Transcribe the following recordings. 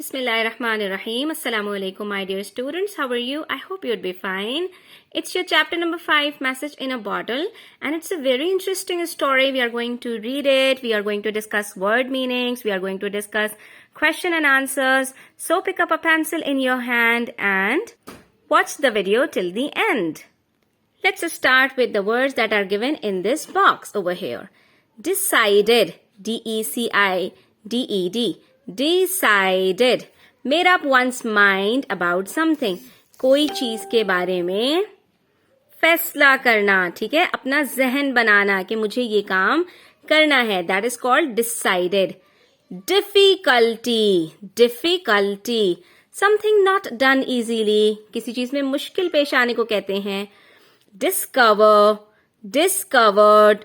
Bismillahirrahmanirrahim. Assalamu alaikum, my dear students. How are you? I hope you'd be fine. It's your chapter number 5, Message in a Bottle, and it's a very interesting story. We are going to read it. We are going to discuss word meanings. We are going to discuss question and answers. So pick up a pencil in your hand and watch the video till the end. Let's start with the words that are given in this box over here. Decided, D-E-C-I-D-E-D. Decided. Made up one's mind about something. कोई चीज के बारे में फैसला करना, ठीक है, अपना जहन बनाना कि मुझे ये काम करना है. That is called decided. Difficulty. Difficulty. Something not done easily. किसी चीज में मुश्किल पेश आने को कहते हैं. Discover. Discovered.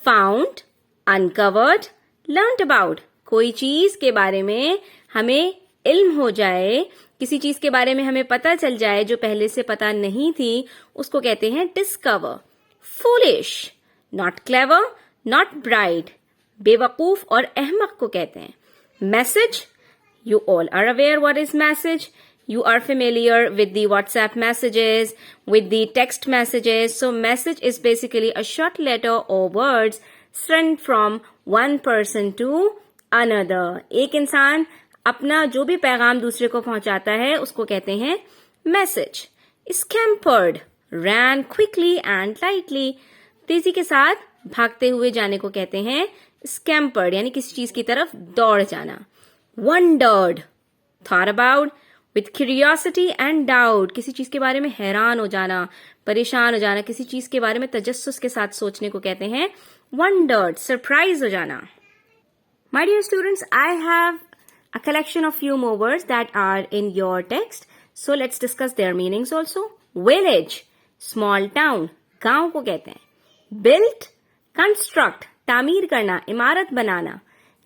Found. Uncovered. Learned about. कोई चीज के बारे में हमें इल्म हो जाए, किसी चीज के बारे में हमें पता चल जाए जो पहले से पता नहीं थी, उसको कहते हैं discover. Foolish, not clever, not bright. बेवकूफ और अहमक को कहते हैं. Message, you all are aware what is message. You are familiar with the WhatsApp messages, with the text messages. So message is basically a short letter or words sent from one person to another. एक इंसान अपना जो भी पैगाम दूसरे को पहुंचाता है उसको कहते हैं message. Scampered, ran quickly and lightly. तेजी के साथ भागते हुए जाने को कहते हैं scampered, यानी किसी चीज की तरफ दौड़ जाना. Wondered, thought about. With curiosity and doubt, किसी चीज के बारे में हैरान हो जाना, परेशान हो जाना, किसी चीज के बारे में तजस्सुस के साथ सोचने को कहते हैं wondered, surprise हो जाना. My dear students, I have a collection of few more words that are in your text. So let's discuss their meanings also. Village, small town, गांव को कहते हैं. Built, construct, तामीर करना, इमारत बनाना,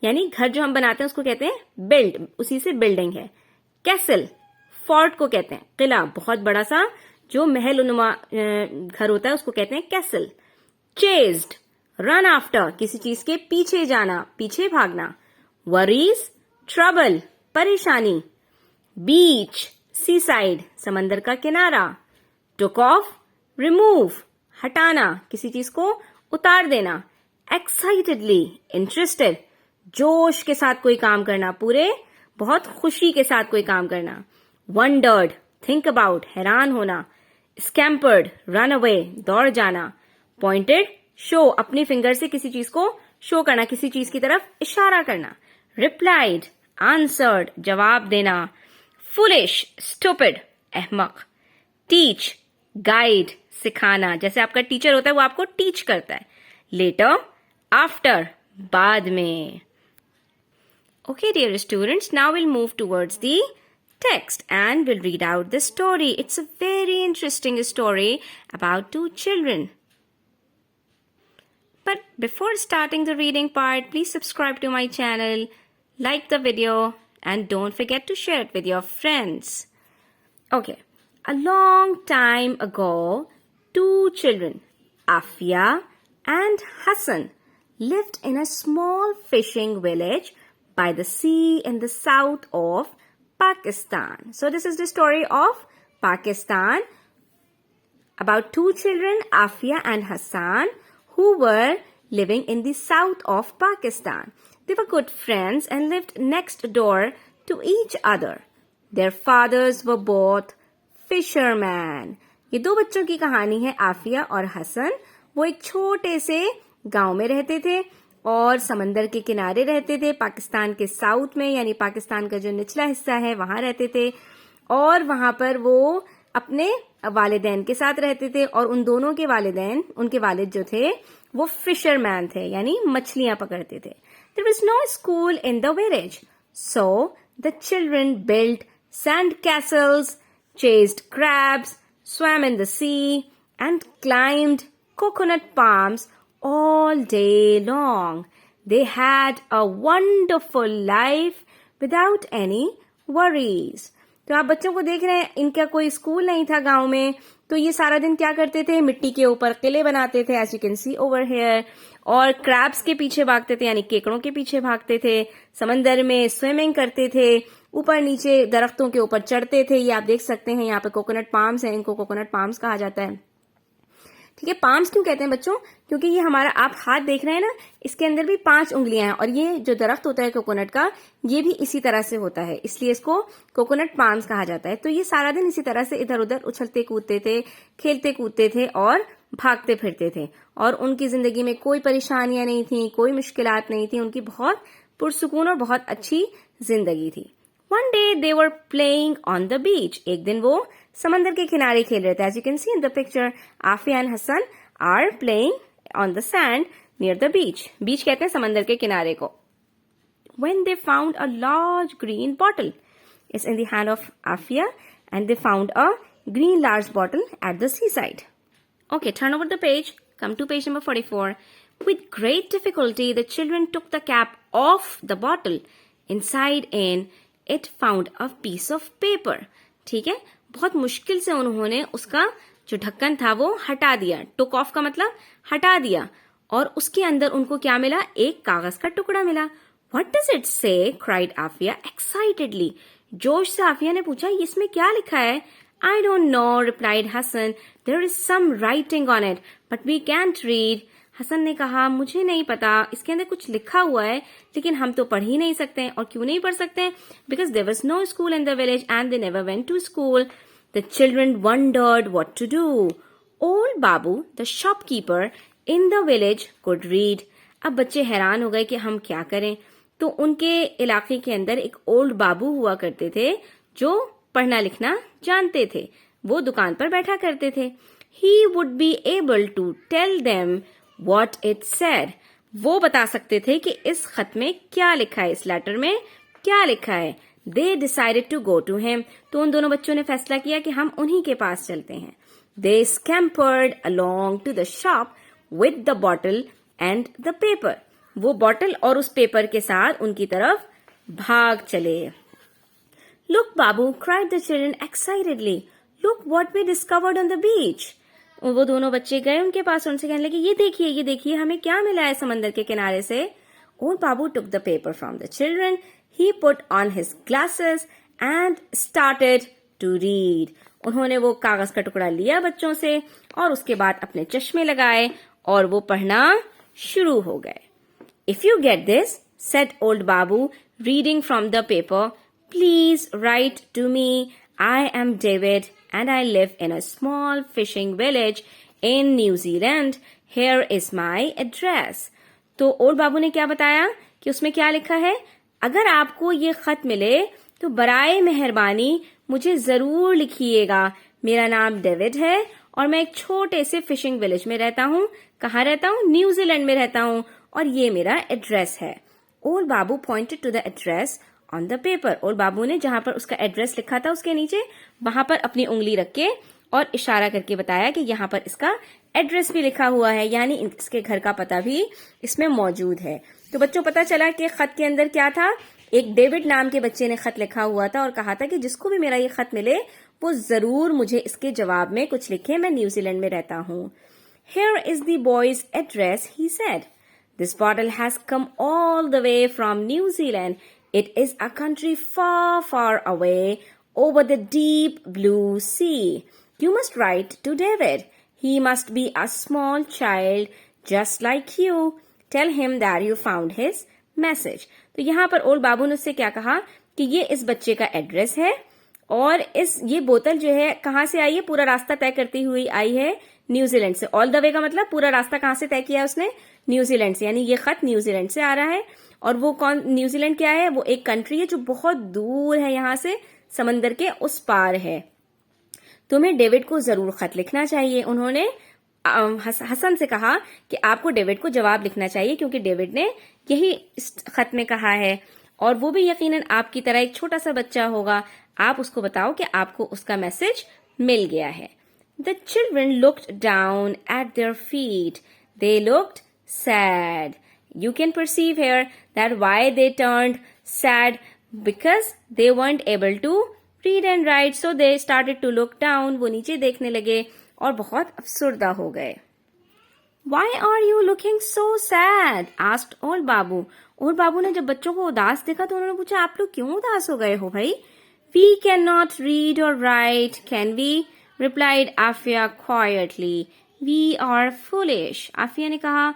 यानी घर जो हम बनाते हैं उसको कहते हैं build, उसी से building है. Castle, फोर्ट को कहते हैं किला, बहुत बड़ा सा जो महलनुमा घर होता है उसको कहते हैं कैसल. चेज्ड, रन आफ्टर, किसी चीज के पीछे जाना, पीछे भागना. वरीज, ट्रबल, परेशानी. बीच, सी साइड, समंदर का किनारा. टुक ऑफ, रिमूव, हटाना, किसी चीज को उतार देना. एक्साइटेडली, इंटरेस्टेड, जोश के साथ कोई काम करना, पूरे बहुत खुशी के साथ कोई काम करना. Wondered, think about, हैरान होना. Scampered, run away, दौड़ जाना. Pointed, show, अपनी फिंगर से किसी चीज को शो करना, किसी चीज की तरफ इशारा करना. Replied, answered, जवाब देना. Foolish, stupid, अहमक. Teach, guide, सिखाना, जैसे आपका टीचर होता है वो आपको टीच करता है. Later, after, बाद में. Okay, dear students, now we'll move towards the text and we'll read out the story. It's a very interesting story about two children. But before starting the reading part, please subscribe to my channel, like the video, and don't forget to share it with your friends. Okay, a long time ago, two children, Afia and Hassan, lived in a small fishing village by the sea in the south of Pakistan. So this is the story of Pakistan about two children, Afia and Hassan, who were living in the south of Pakistan. They were good friends and lived next door to each other. Their fathers were both fishermen. ये दो बच्चों की कहानी है आफिया और हसन. वो एक छोटे से गांव में रहते थे और समंदर के किनारे रहते थे. पाकिस्तान के साउथ में, यानी पाकिस्तान का जो निचला हिस्सा है वहां रहते थे. और वहां पर वो अपने वालिदैन के साथ रहते थे और उन दोनों के वालिदैन, उनके वालिद जो थे वो फिशरमैन थे, यानी मछलियां पकड़ते थे. There was no school in the village, so the children built sand castles, chased crabs, swam in the sea, and climbed coconut palms all day long. They had a wonderful life without any worries. तो आप बच्चों को देख रहे हैं, इनका कोई school नहीं था गांव में, तो ये सारा दिन क्या करते थे, मिट्टी के ऊपर किले बनाते थे, as you can see over here, और क्रैब्स के पीछे भागते थे, यानी केकड़ों के पीछे भागते थे, समंदर में स्विमिंग करते थे, ऊपर नीचे दरख्तों के ऊपर चढ़ते थे। ये आप देख सकते हैं, यहाँ पे कोकोनट पाम्स हैं, इनको कोकोनट पाम्स कहा जाता है। ठीक है, पाम्स क्यों कहते हैं बच्चों? क्योंकि ये हमारा आप हाथ देख रहे हैं ना, इसके अंदर भी 5 उंगलियां हैं, और ये जो दरख्त होता है कोकोनट का, ये भी इसी तरह से होता है, इसलिए इसको कोकोनट पाम्स कहा जाता है। तो ये सारा दिन इसी तरह से इधर उधर उछलते कूदते थे, खेलते कूदते थे और भागते फिरते थे, और उनकी जिंदगी में कोई परेशानियां नहीं थी, कोई मुश्किलात नहीं थी, उनकी बहुत पुरसुकून और बहुत अच्छी जिंदगी थी। One day they were playing on the beach. एक दिन वो समंदर के किनारे खेल रहे थे। As you can see in the picture, Afia and Hassan are playing on the sand near the beach. Beach कहते हैं समंदर के किनारे को। When they found a large green bottle, it's in the hand of Afia, and they found a green large bottle at the seaside. Okay, turn over the page. Come to page number 44. With great difficulty, the children took the cap off the bottle. Inside it found a piece of paper. ठीक है, बहुत मुश्किल से उन्होंने उसका जो ढक्कन था वो हटा दिया। टुक ऑफ का मतलब हटा दिया, और उसके अंदर उनको क्या मिला? एक कागज का टुकड़ा मिला। What does it say? cried Afia excitedly. जोश से आफिया ने पूछा, इसमें क्या लिखा है? I don't know, replied Hassan. There is some writing on it, but we can't read. Hasan ने कहा, मुझे नहीं पता, इसके अंदर कुछ लिखा हुआ है, लेकिन हम तो पढ़ ही नहीं सकते। और क्यों नहीं पढ़ सकते? Because there was no school in the village and they never went to school. The children wondered what to do. Old Babu, the shopkeeper in the village, could read. अब बच्चे हैरान हो गए कि हम क्या करें। तो उनके इलाके के अंदर एक ओल्ड बाबू हुआ करते थे जो पढ़ना लिखना जानते थे। वो दुकान पर बैठा करते थे। He would be able to tell them what it said. वो बता सकते थे कि इस खत में क्या लिखा है, इस लेटर में क्या लिखा है। They decided to go to him. तो उन दोनों बच्चों ने फैसला किया कि हम उन्हीं के पास चलते हैं। They scampered along to the shop with the bottle and the paper. वो बॉटल और उस पेपर के साथ उनकी तरफ भाग चले। Look, Babu, cried the children excitedly. Look what we discovered on the beach. वो दोनों बच्चे गए उनके पास, उनसे कहने लगे, ये देखिए हमें क्या मिला है समंदर के किनारे से। Old Babu took the paper from the children. He put on his glasses and started to read. उन्होंने वो कागज का टुकड़ा लिया बच्चों से और उसके बाद अपने चश्मे लगाए और वो पढ़ना शुरू हो गए। If you get this, said old Babu, reading from the paper, please write to me. I am David and I live in a small fishing village in New Zealand. Here is my address. तो old Babu ने क्या बताया कि उसमें क्या लिखा है? अगर आपको ये खत मिले तो बराए मेहरबानी मुझे जरूर लिखिएगा। मेरा नाम डेविड है और मैं एक छोटे से फिशिंग विलेज में रहता हूँ। कहाँ रहता हूँ? न्यूजीलैंड में रहता हूँ, और ये मेरा एड्रेस है। Old Babu pointed to the address on the paper. Old Babu ने जहां पर उसका एड्रेस लिखा था उसके नीचे वहां पर अपनी उंगली रख के और इशारा करके बताया कि यहाँ पर इसका एड्रेस भी लिखा हुआ है, यानी इसके घर का पता भी इसमें मौजूद है. तो बच्चों पता चला कि खत के अंदर क्या था. एक डेविड नाम के बच्चे ने खत लिखा हुआ था और कहा था कि जिसको भी मेरा ये खत मिले वो जरूर मुझे इसके जवाब में कुछ लिखे, मैं न्यूजीलैंड में रहता हूँ. Here is the boy's address, he said. This bottle has come all the way from New Zealand. It is a country far, far away over the deep blue sea. You must write to David. He must be a small child just like you. Tell him that you found his message. तो यहाँ पर old Babu ने उससे क्या कहा कि ये इस बच्चे का एड्रेस है और ये बोतल जो है कहाँ से आई है, पूरा रास्ता तय करती हुई आई है न्यूजीलैंड से. ऑल द वे का मतलब पूरा रास्ता कहाँ से तय किया है उसने? न्यूजीलैंड से. यानी ये खत न्यूजीलैंड से आ रहा है. और वो कौन न्यूजीलैंड क्या है? वो एक कंट्री है जो बहुत दूर है यहाँ से, समंदर के उस पार है. तुम्हें डेविड को जरूर खत लिखना चाहिए. उन्होंने हसन से कहा कि आपको डेविड को जवाब लिखना चाहिए क्योंकि डेविड ने यही इस खत में कहा है और वो भी यकीनन आपकी तरह एक छोटा सा बच्चा होगा. आप उसको बताओ कि आपको उसका मैसेज मिल गया है. The children looked down at their feet. They looked sad. You can perceive here that why they turned sad because they weren't able to read and write. So they started to look down. वो नीचे देखने लगे और बहुत अफसुर्दा हो गए. Why are you looking so sad? asked old Babu. Old Babu ने जब बच्चों को उदास देखा तो उन्होंने पूछा, आप लोग क्यों उदास हो गए हो भाई? We cannot read or write, can we? replied Afia quietly. We are foolish. Aafia ने कहा,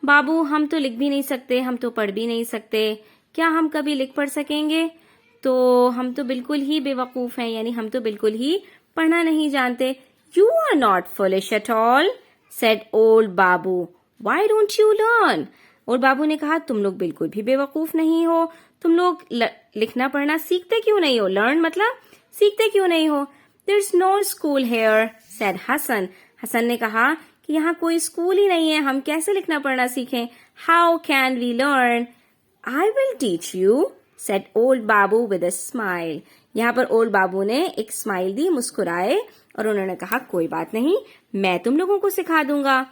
बाबू हम तो लिख भी नहीं सकते, हम तो पढ़ भी नहीं सकते, क्या हम कभी लिख पढ़ सकेंगे? तो हम तो बिल्कुल ही बेवकूफ हैं, यानी हम तो बिल्कुल ही पढ़ना नहीं जानते. You are not foolish at all, said old Babu. Why don't you learn? Old Babu ने कहा, तुम लोग बिल्कुल भी बेवकूफ नहीं हो, तुम लोग लिखना पढ़ना सीखते क्यों नहीं हो? लर्न मतलब सीखते क्यों नहीं हो? There's no school here, said Hassan. Hasan ने कहा कि यहाँ कोई स्कूल ही नहीं है, हम कैसे लिखना पढ़ना सीखें? How can we learn? I will teach you, said old Babu with a smile. यहाँ पर ओल्ड बाबू ने एक स्माइल दी, मुस्कुराए और उन्होंने कहा, कोई बात नहीं, मैं तुम लोगों को सिखा दूंगा.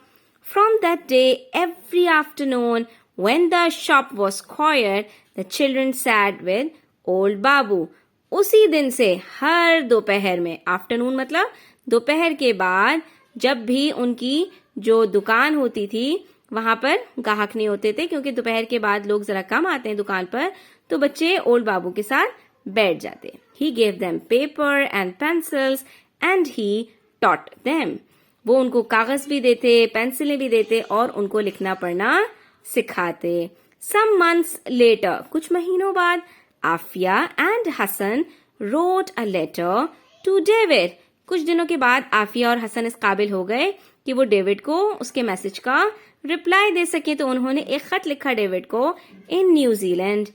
From that day, every afternoon, when the shop was quiet, the children sat with old Babu. उसी दिन से हर दोपहर में, आफ्टरनून मतलब दोपहर के बाद, जब भी उनकी जो दुकान होती थी वहां पर ग्राहक नहीं होते थे, क्योंकि दोपहर के बाद लोग जरा कम आते हैं दुकान पर, तो बच्चे ओल्ड बाबू के साथ बैठ जाते. He gave them paper and pencils and he taught them. वो उनको कागज भी देते, पेंसिलें भी देते और उनको लिखना पढ़ना सिखाते. Some months later, कुछ महीनों बाद, Afia and Hassan wrote a letter to David. कुछ दिनों के बाद आफिया और हसन इस काबिल हो गए कि वो डेविड को उसके मैसेज का रिप्लाई दे सके, तो उन्होंने एक खत लिखा डेविड को in New Zealand.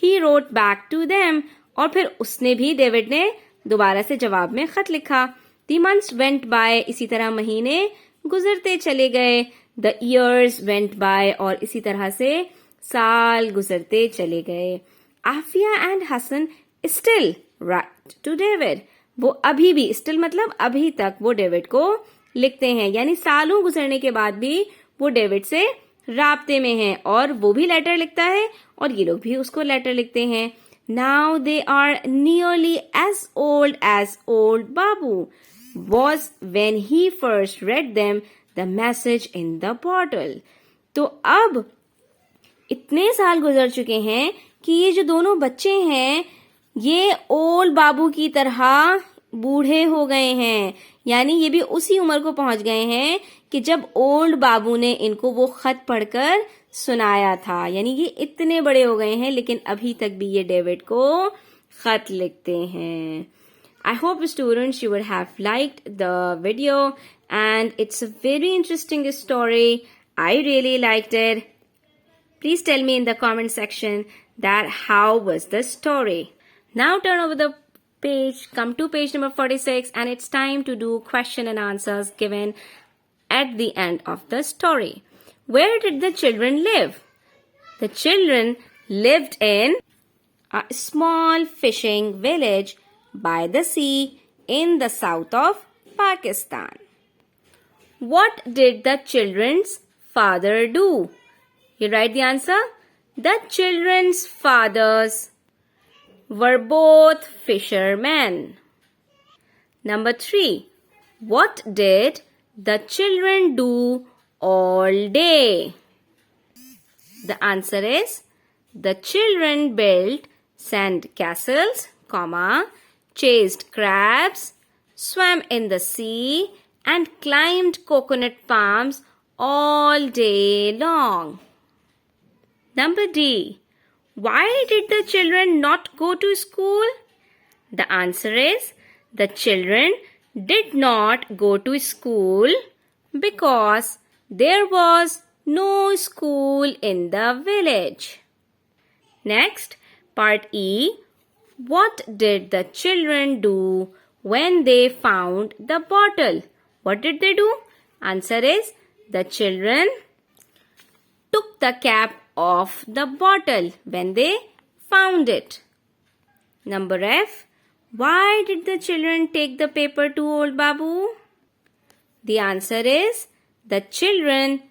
He wrote back to them. और फिर उसने भी, डेविड ने दोबारा से जवाब में खत लिखा. The months went by. इसी तरह महीने गुजरते चले गए. The years went by. और इसी तरह से साल गुजरते चले गए. Afia and Hassan still write to David. वो अभी भी, still मतलब अभी तक, वो डेविड को लिखते हैं, यानी सालों गुजरने के बाद भी वो डेविड से राब्ते में हैं और वो भी लेटर लिखता है और ये लोग भी उसको लेटर लिखते हैं. Now they are nearly as old as old Babu was when he first read them the message in the bottle. तो अब इतने साल गुजर चुके हैं कि ये जो दोनों बच्चे हैं ये ओल्ड बाबू की तरह बूढ़े हो गए हैं, यानी ये भी उसी उम्र को पहुंच गए हैं कि जब ओल्ड बाबू ने इनको वो खत पढ़कर सुनाया था. यानी ये इतने बड़े हो गए हैं लेकिन अभी तक भी ये डेविड को खत लिखते हैं. I hope students you would have liked the video and it's a very interesting story. I really liked it. Please tell me in the comment section that how was the story. Now turn over the page, come to page number 46 and it's time to do question and answers given at the end of the story. Where did the children live? The children lived in a small fishing village by the sea in the south of Pakistan. What did the children's father do? You write the answer. The children's fathers were both fishermen. Number 3. What did the children do all day? The answer is the children built sand castles, chased crabs, swam in the sea, and climbed coconut palms all day long. Number D. Why did the children not go to school? The answer is the children did not go to school because there was no school in the village. Next, part E. What did the children do when they found the bottle? What did they do? Answer is the children took the cap off the bottle when they found it. Number F. Why did the children take the paper to old Babu? The answer is the children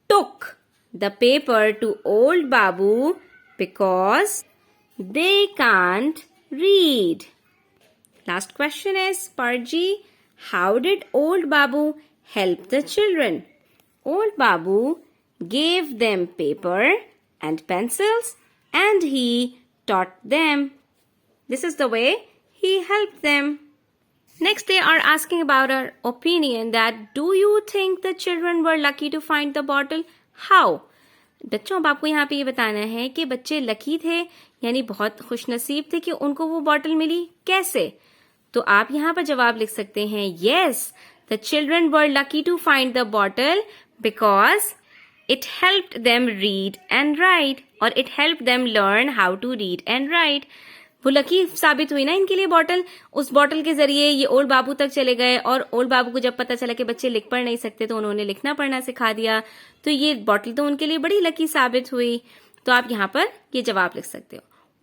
took the paper to old Babu because they can't read. Last question is part G. How did old Babu help the children? Old Babu gave them paper and pencils and he taught them. This is the way he helped them. Next, they are asking about our opinion that do you think the children were lucky to find the bottle? How? बच्चों, अब आपको यहाँ पे ये बताना है कि बच्चे लकी थे यानी बहुत खुशनसीब थे कि उनको वो बॉटल मिली. कैसे? तो आप यहाँ पर जवाब लिख सकते हैं yes, the children were lucky to find the bottle because it helped them read and write or it helped them learn how to read and write. वो लकी साबित हुई ना इनके लिए बॉटल. उस बॉटल के जरिए ये ओल्ड बाबू तक चले गए और ओल्ड बाबू को जब पता चला कि बच्चे लिख पढ़ नहीं सकते तो उन्होंने लिखना पढ़ना सिखा दिया. तो ये बॉटल तो उनके लिए बड़ी लकी साबित हुई. तो आप यहाँ पर ये जवाब लिख सकते हो.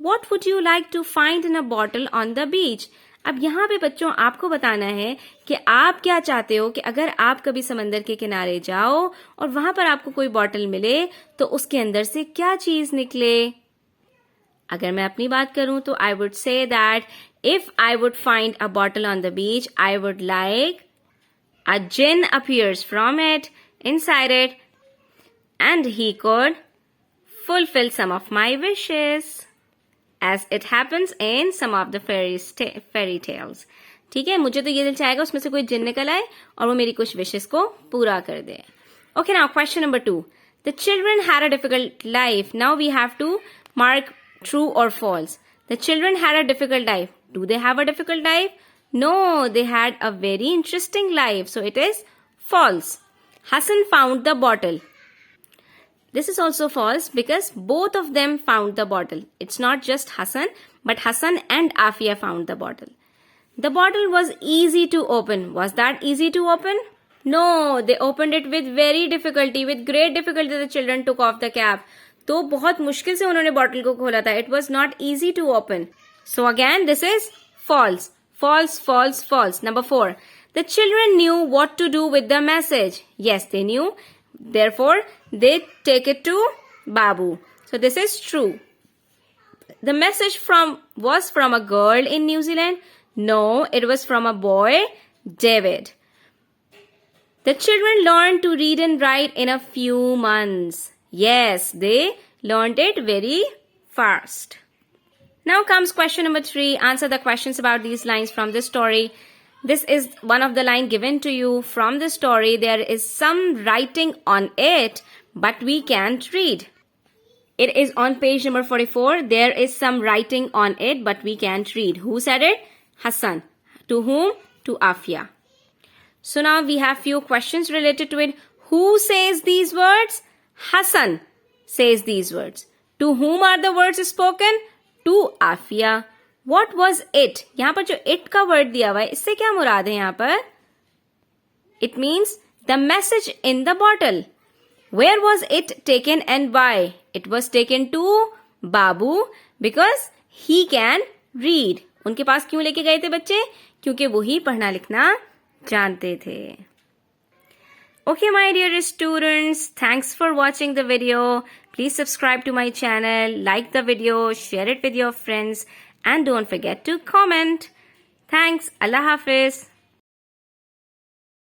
What would you like to find in a bottle on the beach? अब यहाँ पे बच्चों आपको बताना है कि आप क्या चाहते हो कि अगर आप कभी समंदर के किनारे जाओ और वहां पर आपको कोई बॉटल मिले तो उसके अंदर से क्या चीज निकले. अगर मैं अपनी बात करूं तो I would say that if I would find a bottle on the beach, I would like a jinn appears from it, inside it, and he could fulfill some of my wishes, as it happens in some of the fairy tales. ठीक है, मुझे तो ये दिल चाहेगा उसमें से कोई जिन निकल आए और वो मेरी कुछ विशेस को पूरा कर दे. Okay, now question number 2. The children had a difficult life. Now we have to mark true or false. The children had a difficult life. Do they have a difficult life? No, they had a very interesting life. So it is false. Hassan found the bottle. This is also false because both of them found the bottle. It's not just Hassan, but Hassan and Afia found the bottle. The bottle was easy to open. Was that easy to open? No, they opened it with very difficulty. With great difficulty, the children took off the cap. तो बहुत मुश्किल से उन्होंने bottle को खोला था. It was not easy to open. So again, this is false. False, false, false. Number 4. The children knew what to do with the message. Yes, they knew. Therefore, they take it to Babu. So this is true. The message was from a girl in New Zealand. No, it was from a boy, David. The children learned to read and write in a few months. Yes, they learned it very fast. Now comes question number 3. Answer the questions about these lines from this story. This is one of the line given to you from the story. There is some writing on it, but we can't read. It is on page number 44. There is some writing on it, but we can't read. Who said it? Hassan. To whom? To Afia. So now we have few questions related to it. Who says these words? Hassan says these words. To whom are the words spoken? To Afia. What was it? यहाँ पर जो it का word दिया हुआ है इससे क्या मुराद है यहाँ पर? It means the message in the bottle. Where was it taken and why? It was taken to Babu because he can read. उनके पास क्यों लेके गए थे बच्चे? क्योंकि वो ही पढ़ना लिखना जानते थे. Okay, my dear students, thanks for watching the video. Please subscribe to my channel, like the video, share it with your friends, and don't forget to comment. Thanks. Allah Hafiz.